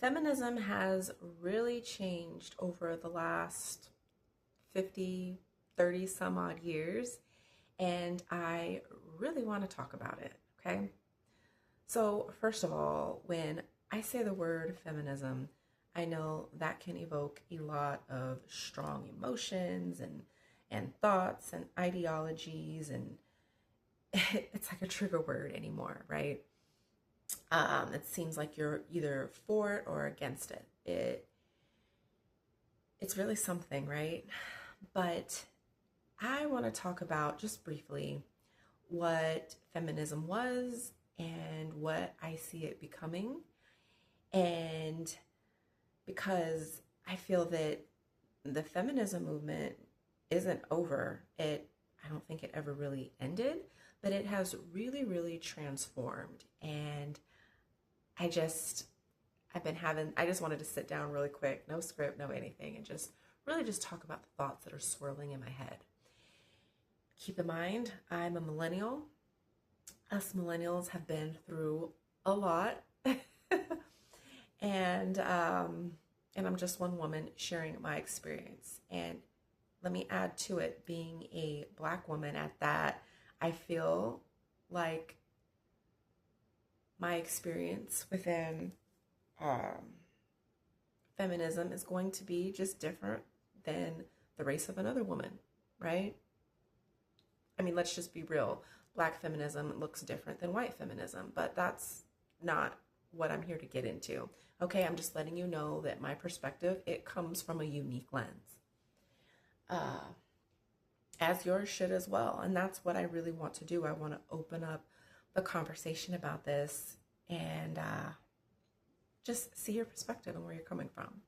Feminism has really changed over the last 50, 30 some odd years, and I really want to talk about it, okay? So, first of all, when I say the word feminism, I know that can evoke a lot of strong emotions and thoughts and ideologies, and it's like a trigger word anymore, right? It seems like you're either for it or against it. It's really something, right? But I want to talk about just briefly what feminism was and what I see it becoming. And because I feel that the feminism movement isn't over, I don't think it ever really ended, but it has really, really transformed. And I just I just wanted to sit down really quick, no script, no anything, and just really just talk about the thoughts that are swirling in my head. Keep in mind, I'm a millennial. Us millennials have been through a lot. And I'm just one woman sharing my experience. And let me add to it, being a Black woman at that, I feel like my experience within feminism is going to be just different than the race of another woman, right? I mean, let's just be real. Black feminism looks different than white feminism, but that's not what I'm here to get into. Okay, I'm just letting you know that my perspective, it comes from a unique lens. As yours should as well. And that's what I really want to do. I want to open up the conversation about this and just see your perspective and where you're coming from.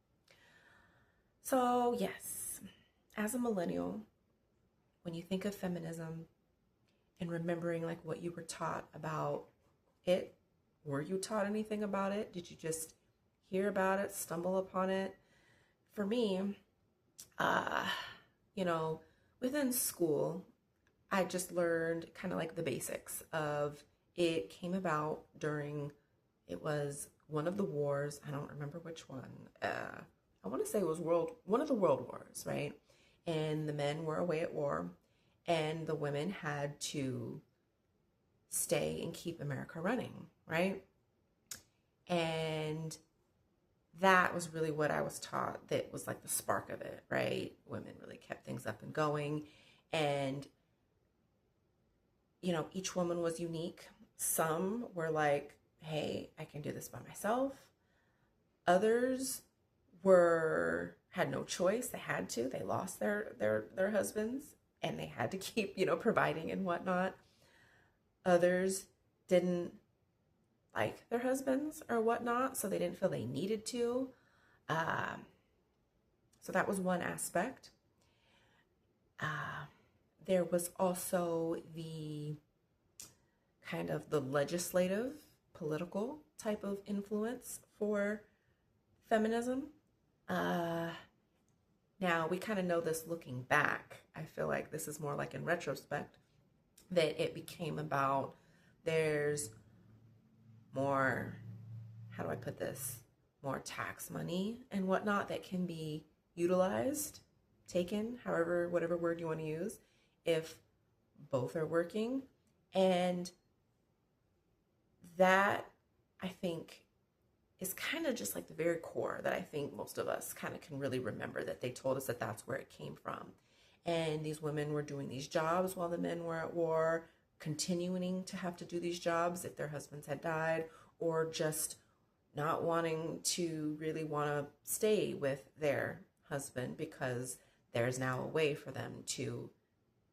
So, yes, as a millennial, when you think of feminism and remembering like what you were taught about it, were you taught anything about it? Did you just hear about it, stumble upon it? For me, uh, you know, within school, I just learned kind of like the basics of it came about during, it was one of the wars. I don't remember which one. I want to say it was one of the world wars, right? And the men were away at war, and the women had to stay and keep America running, right? And that was really what I was taught. That was like the spark of it, right? Women really kept things up and going. And, you know, each woman was unique. Some were like, hey, I can do this by myself. Others had no choice. They had to. They lost their husbands and they had to keep, you know, providing and whatnot. Others didn't like their husbands or whatnot, so they didn't feel they needed to. So that was one aspect. There was also the kind of the legislative, political type of influence for feminism. Now, we kind of know this looking back. I feel like this is more like in retrospect that it became about there's more, how do I put this? More tax money and whatnot that can be utilized, taken, however, whatever word you want to use, if both are working. And that, I think, is kind of just like the very core that I think most of us kind of can really remember, that they told us that that's where it came from. And these women were doing these jobs while the men were at war, continuing to have to do these jobs if their husbands had died, or just not wanting to really want to stay with their husband because there's now a way for them to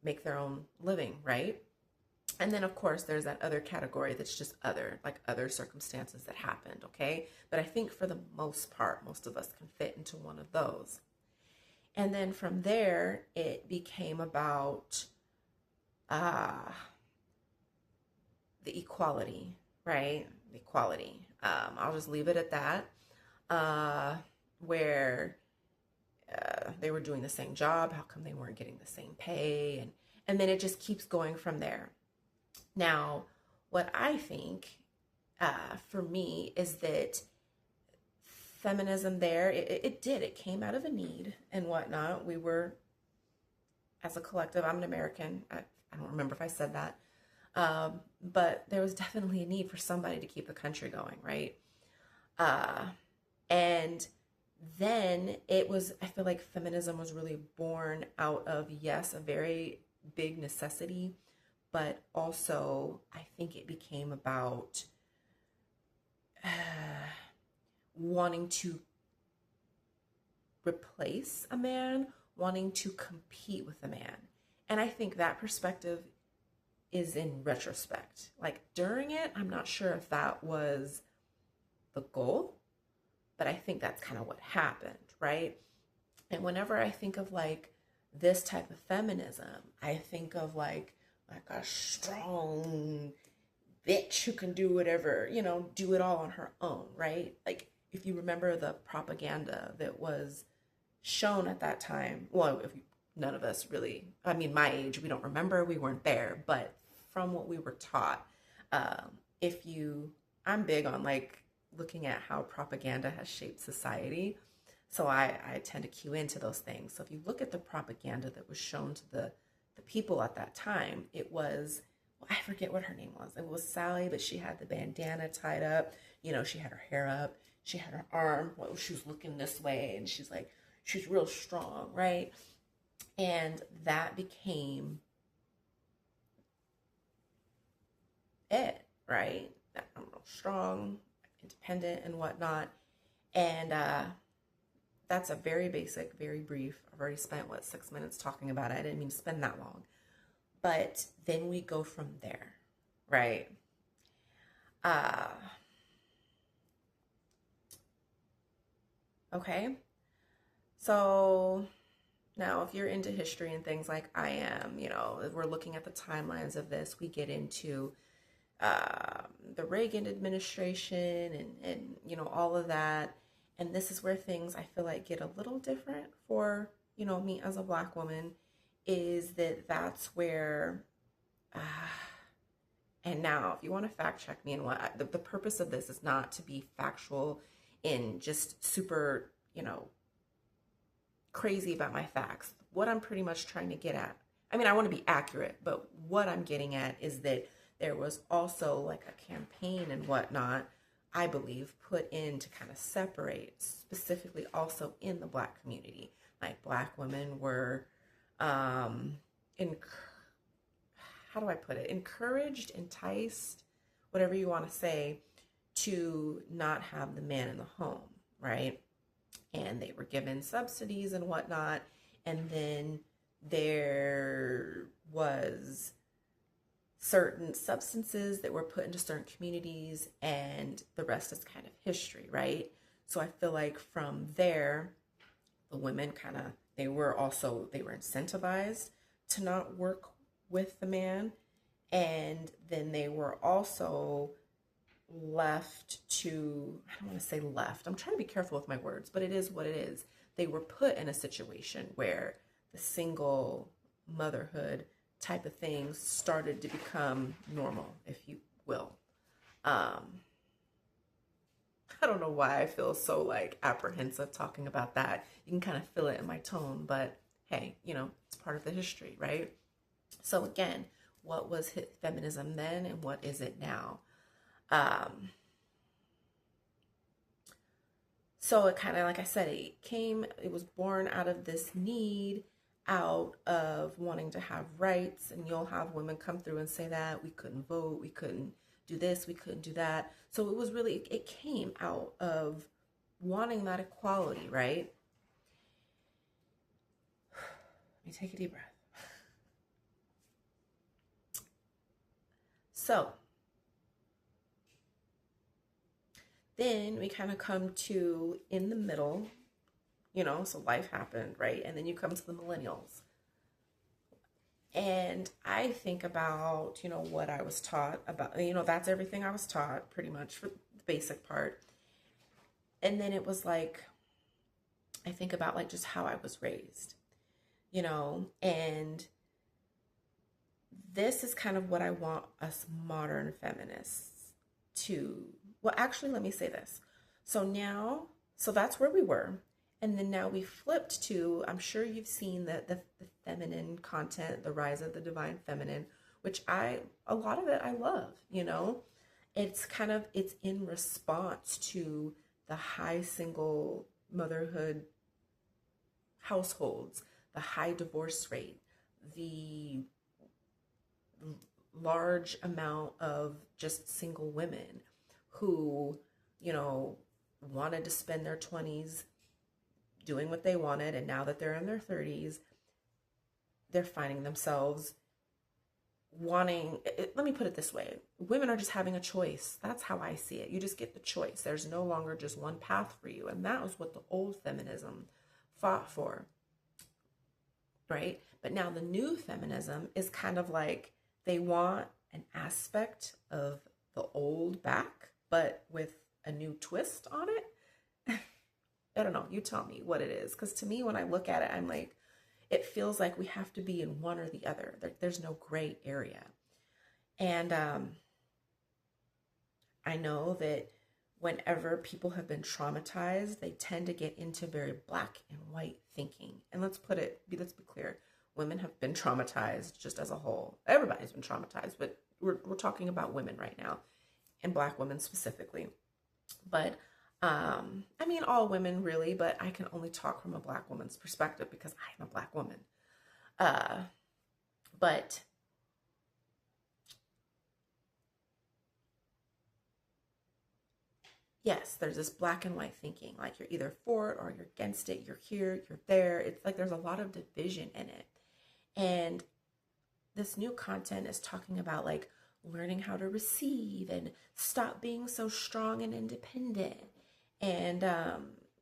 make their own living, right? And then, of course, there's that other category that's just other circumstances that happened, okay? But I think for the most part, most of us can fit into one of those. And then from there, it became about the equality, right? The equality. I'll just leave it at that, where they were doing the same job. How come they weren't getting the same pay? And then it just keeps going from there. Now, what I think for me is that feminism there, it came out of a need and whatnot. We were, as a collective, I'm an American. I don't remember if I said that. But there was definitely a need for somebody to keep the country going, right? Uh, and then it was, I feel like feminism was really born out of, yes, a very big necessity, but also I think it became about uh, wanting to replace a man, wanting to compete with a man. And I think that perspective is in retrospect. Like during it, I'm not sure if that was the goal, but I think that's kind of what happened, right? And whenever I think of like this type of feminism, I think of like a strong bitch who can do whatever, do it all on her own, right? Like if you remember the propaganda that was shown at that time, well, if none of us really, I mean, my age, we don't remember, we weren't there, but from what we were taught, I'm big on like looking at how propaganda has shaped society. So I tend to cue into those things. So if you look at the propaganda that was shown to the people at that time, it was, well, I forget what her name was. It was Sally, but she had the bandana tied up. She had her hair up. She had her arm. Well, she was looking this way, and she's real strong, right? And that became it, right? That I'm real strong, independent, and whatnot. And that's a very basic, very brief. I've already spent 6 minutes talking about it. I didn't mean to spend that long. But then we go from there, right? Okay. So now if you're into history and things like I am, if we're looking at the timelines of this, we get into the Reagan administration and all of that. And this is where things I feel like get a little different for, me as a Black woman, is that's where, and now if you want to fact check me and the purpose of this is not to be factual in just super, crazy about my facts. What I'm pretty much trying to get at, I mean, I want to be accurate, but what I'm getting at is that there was also like a campaign and whatnot, I believe, put in to kind of separate, specifically also in the Black community. Like Black women were, how do I put it? Encouraged, enticed, whatever you want to say, to not have the man in the home, right? And they were given subsidies and whatnot. And then there was certain substances that were put into certain communities, and the rest is kind of history, right? So I feel like from there, the women they were incentivized to not work with the man. And then they were also left to, I don't want to say left, I'm trying to be careful with my words, but it is what it is. They were put in a situation where the single motherhood type of things started to become normal, if you will. I don't know why I feel so like apprehensive talking about that. You can kind of feel it in my tone, but hey, it's part of the history, right? So again, what was feminism then and what is it now? So it kind of, like I said, it was born out of this need, out of wanting to have rights. And you'll have women come through and say that we couldn't vote, we couldn't do this, we couldn't do that. So it came out of wanting that equality, right? Let me take a deep breath. So then we kind of come to in the middle, so life happened, right? And then you come to the millennials. And I think about, what I was taught about, that's everything I was taught pretty much for the basic part. And then it was like, I think about like just how I was raised, and this is kind of what I want us modern feminists to, well, actually, let me say this. So now, So that's where we were. And then now we flipped to, I'm sure you've seen the feminine content, the rise of the divine feminine, which a lot of it I love, you know? It's in response to the high single motherhood households, the high divorce rate, the large amount of just single women who, you know, wanted to spend their 20s doing what they wanted. And now that they're in their 30s, they're finding themselves wanting, let me put it this way, women are just having a choice. That's how I see it. You just get the choice. There's no longer just one path for you. And that was what the old feminism fought for, right? But now the new feminism is kind of like they want an aspect of the old back, but with a new twist on it. I don't know. You tell me what it is. Because to me, when I look at it, I'm like, it feels like we have to be in one or the other. There's no gray area. And I know that whenever people have been traumatized, they tend to get into very black and white thinking. And let's be clear. Women have been traumatized just as a whole. Everybody's been traumatized, but we're talking about women right now, and black women specifically. But I mean, all women really, but I can only talk from a black woman's perspective because I am a black woman. But yes, there's this black and white thinking, like you're either for it or you're against it. You're here, you're there. It's like there's a lot of division in it. And this new content is talking about like learning how to receive and stop being so strong and independent. And,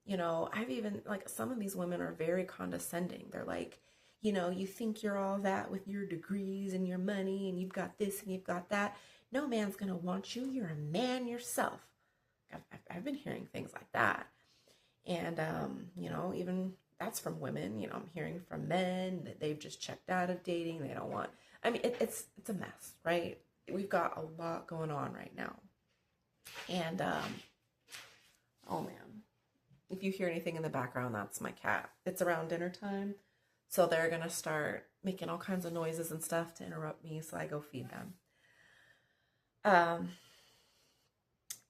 you know, I've even, like, some of these women are very condescending. They're like, you know, you think you're all that with your degrees and your money and you've got this and you've got that. No man's going to want you. You're a man yourself. I've been hearing things like that. And, you know, even that's from women. You know, I'm hearing from men that they've just checked out of dating. They don't want, I mean, it's a mess, right? We've got a lot going on right now. And, oh man, if you hear anything in the background, that's my cat. It's around dinner time, so they're gonna start making all kinds of noises and stuff to interrupt me, so I go feed them.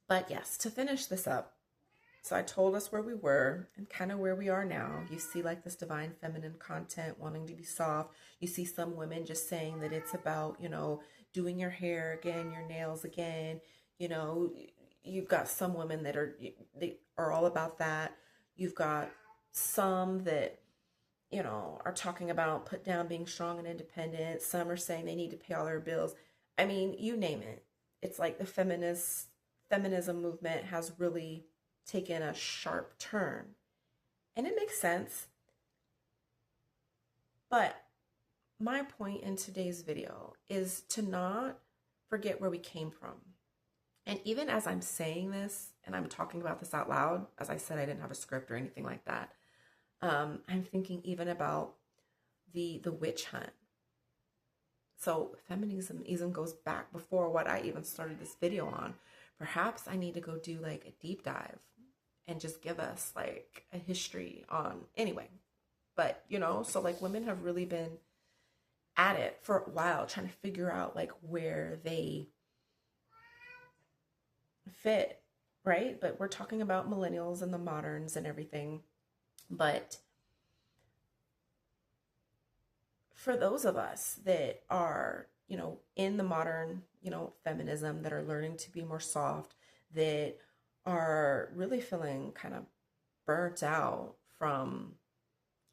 But yes, to finish this up, so I told us where we were and kind of where we are now. You see like this divine feminine content, wanting to be soft. You see some women just saying that it's about, you know, doing your hair again, your nails again. You know, you've got some women that they are all about that. You've got some that, you know, are talking about put down being strong and independent. Some are saying they need to pay all their bills. I mean, you name it. It's like the feminism movement has really taken a sharp turn. And it makes sense. But my point in today's video is to not forget where we came from. And even as I'm saying this and I'm talking about this out loud, as I said, I didn't have a script or anything like that. I'm thinking even about the witch hunt. So feminism even goes back before what I even started this video on. Perhaps I need to go do like a deep dive and just give us like a history on, anyway. But, you know, so like women have really been at it for a while, trying to figure out like where they fit, right? But we're talking about millennials and the moderns and everything. But for those of us that are, you know, in the modern, you know, feminism, that are learning to be more soft, that are really feeling kind of burnt out from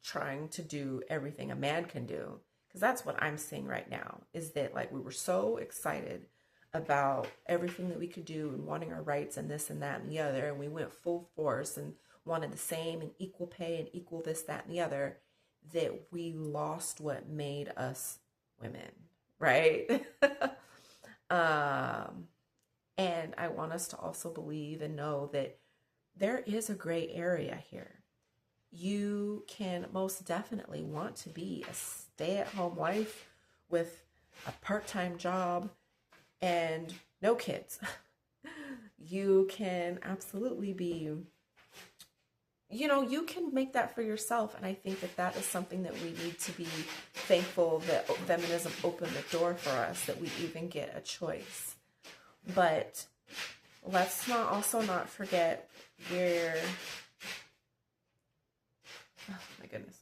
trying to do everything a man can do, because that's what I'm seeing right now, is that like we were so excited about everything that we could do and wanting our rights and this and that and the other, and we went full force and wanted the same and equal pay and equal this, that, and the other, that we lost what made us women, right? And I want us to also believe and know that there is a gray area here. You can most definitely want to be a stay-at-home wife with a part-time job and no kids. You can absolutely be you can make that for yourself. And I think that that is something that we need to be thankful that feminism opened the door for us, that we even get a choice. But let's not forget where, oh my goodness.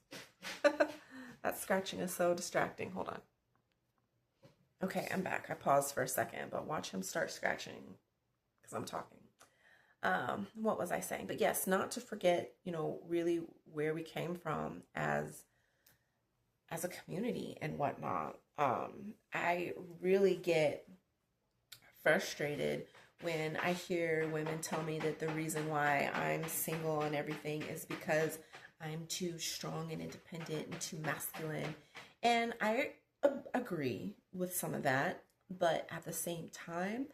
That scratching is so distracting. Hold on. Okay, I'm back. I paused for a second, but watch him start scratching because I'm talking. What was I saying? But yes, not to forget, really where we came from as a community and whatnot. I really get frustrated when I hear women tell me that the reason why I'm single and everything is because I'm too strong and independent and too masculine. And I agree with some of that, but at the same time,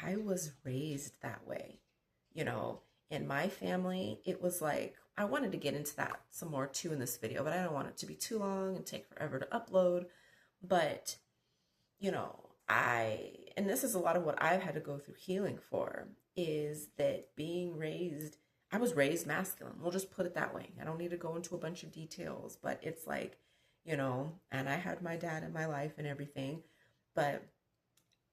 I was raised that way. You know, in my family, it was like, I wanted to get into that some more too in this video, but I don't want it to be too long and take forever to upload. But, you know, and this is a lot of what I've had to go through healing for, is that I was raised masculine. We'll just put it that way. I don't need to go into a bunch of details, but it's like, and I had my dad in my life and everything. But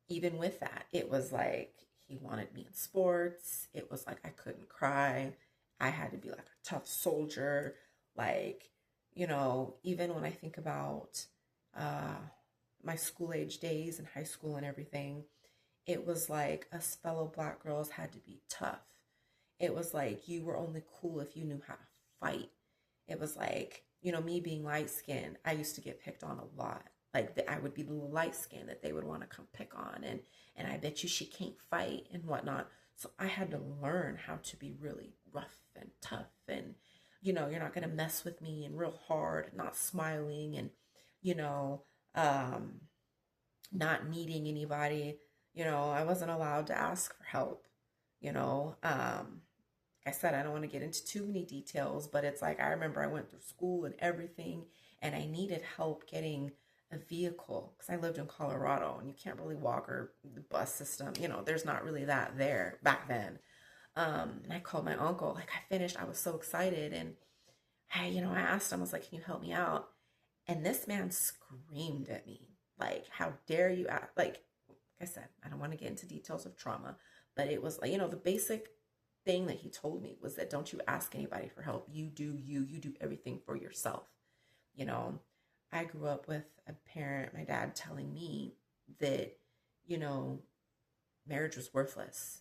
even with that, it was like he wanted me in sports. It was like I couldn't cry. I had to be like a tough soldier. Like, even when I think about my school age days in high school and everything, it was like us fellow Black girls had to be tough. It was like you were only cool if you knew how to fight. It was like, me being light skinned, I used to get picked on a lot. Like I would be the light skin that they would want to come pick on, and I bet you she can't fight and whatnot. So I had to learn how to be really rough and tough, and you're not gonna mess with me, and real hard, not smiling, and you know, um, not needing anybody. I wasn't allowed to ask for help. You know, like I said, I don't want to get into too many details, but it's like I remember I went through school and everything, and I needed help getting a vehicle because I lived in Colorado and you can't really walk, or the bus system, there's not really that there back then. And I called my uncle, like I finished, I was so excited. And I asked him, I was like, can you help me out? And this man screamed at me, like, how dare you act? Like I said, I don't want to get into details of trauma, but it was like, the basic thing that he told me was that don't you ask anybody for help. You do everything for yourself. You know, I grew up with a parent, my dad, telling me that, marriage was worthless.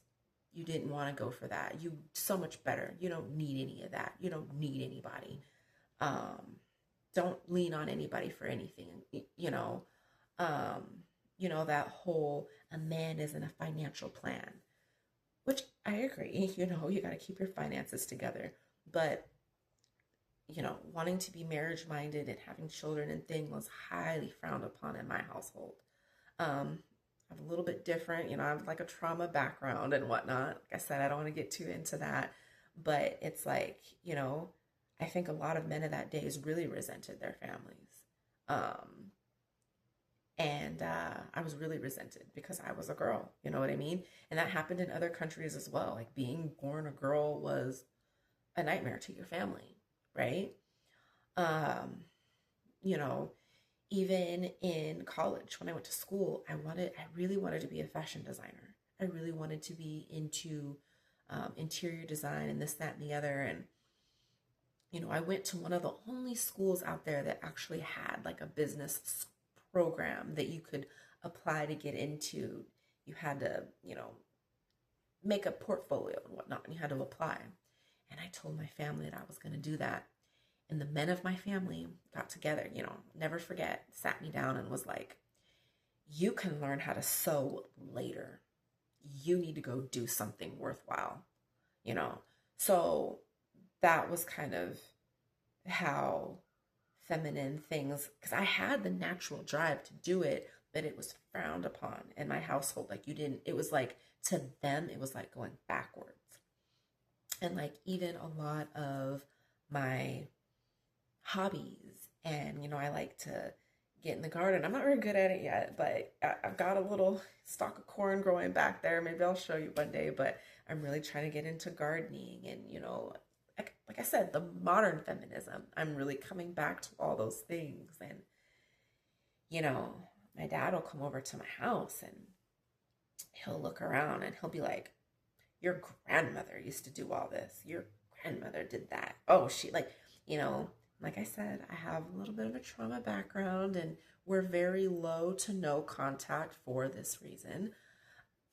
You didn't want to go for that. You so much better. You don't need any of that. You don't need anybody. Don't lean on anybody for anything. That whole, a man isn't a financial plan, which I agree. You got to keep your finances together. But, wanting to be marriage minded and having children and thing was highly frowned upon in my household. I'm a little bit different. I have like a trauma background and whatnot. Like I said, I don't want to get too into that. But it's like, I think a lot of men of that days really resented their families. And I was really resented because I was a girl, you know what I mean? And that happened in other countries as well. Like being born a girl was a nightmare to your family, right? Um, you know, Even in college, when I went to school, I really wanted to be a fashion designer. I really wanted to be into interior design and this, that, and the other. And, I went to one of the only schools out there that actually had like a business program that you could apply to get into. You had to, make a portfolio and whatnot, and you had to apply. And I told my family that I was going to do that. And the men of my family got together, never forget, sat me down and was like, you can learn how to sew later. You need to go do something worthwhile, you know? So that was kind of how feminine things, because I had the natural drive to do it, but it was frowned upon in my household. Like it was like, to them, it was like going backwards. And like even a lot of my hobbies, and I like to get in the garden. I'm not very good at it yet, but I've got a little stalk of corn growing back there. Maybe I'll show you one day, but I'm really trying to get into gardening. And like I said, the modern feminism. I'm really coming back to all those things. And, you know, my dad will come over to my house and he'll look around and he'll be like, your grandmother used to do all this. Your grandmother did that. Oh, she like, you know, like I said, I have a little bit of a trauma background and we're very low to no contact for this reason.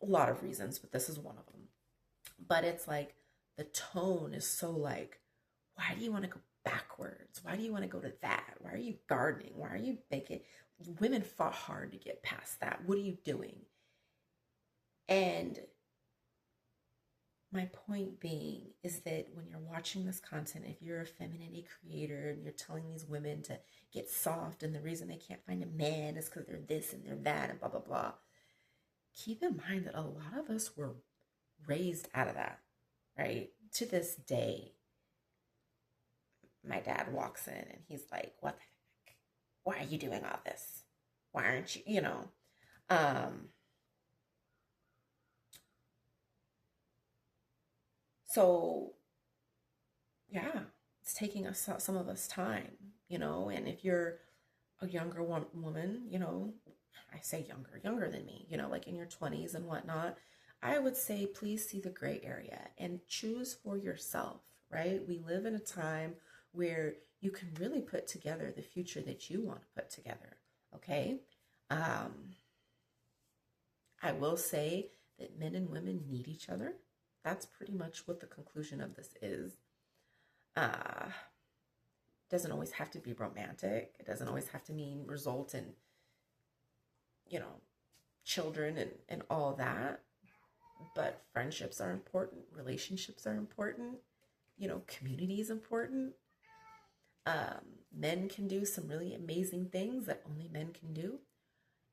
A lot of reasons, but this is one of them. But it's like the tone is so like, why do you want to go backwards? Why do you want to go to that? Why are you gardening? Why are you baking? Women fought hard to get past that. What are you doing? And my point being is that when you're watching this content, if you're a femininity creator and you're telling these women to get soft and the reason they can't find a man is because they're this and they're that and blah, blah, blah, keep in mind that a lot of us were raised out of that, right? To this day, my dad walks in and he's like, what the heck? Why are you doing all this? Why aren't you, you know? So yeah, it's taking us some of us time, you know, and if you're a younger woman, you know, I say younger than me, you know, like in your 20s and whatnot, I would say please see the gray area and choose for yourself, right? We live in a time where you can really put together the future that you want to put together, okay? Um, I will say that men and women need each other. That's pretty much what the conclusion of this is. Uh, doesn't always have to be romantic. It doesn't always have to mean result in, you know, children and all that. But friendships are important. Relationships are important. You know, community is important. Men can do some really amazing things that only men can do.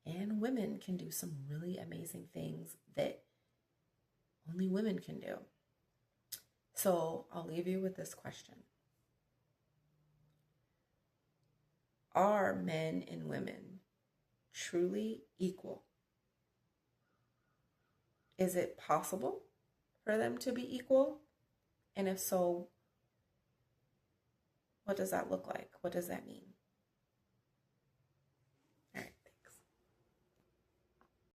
And women can do some really amazing things that only women can do. So I'll leave you with this question. Are men and women truly equal? Is it possible for them to be equal? And if so, what does that look like? What does that mean?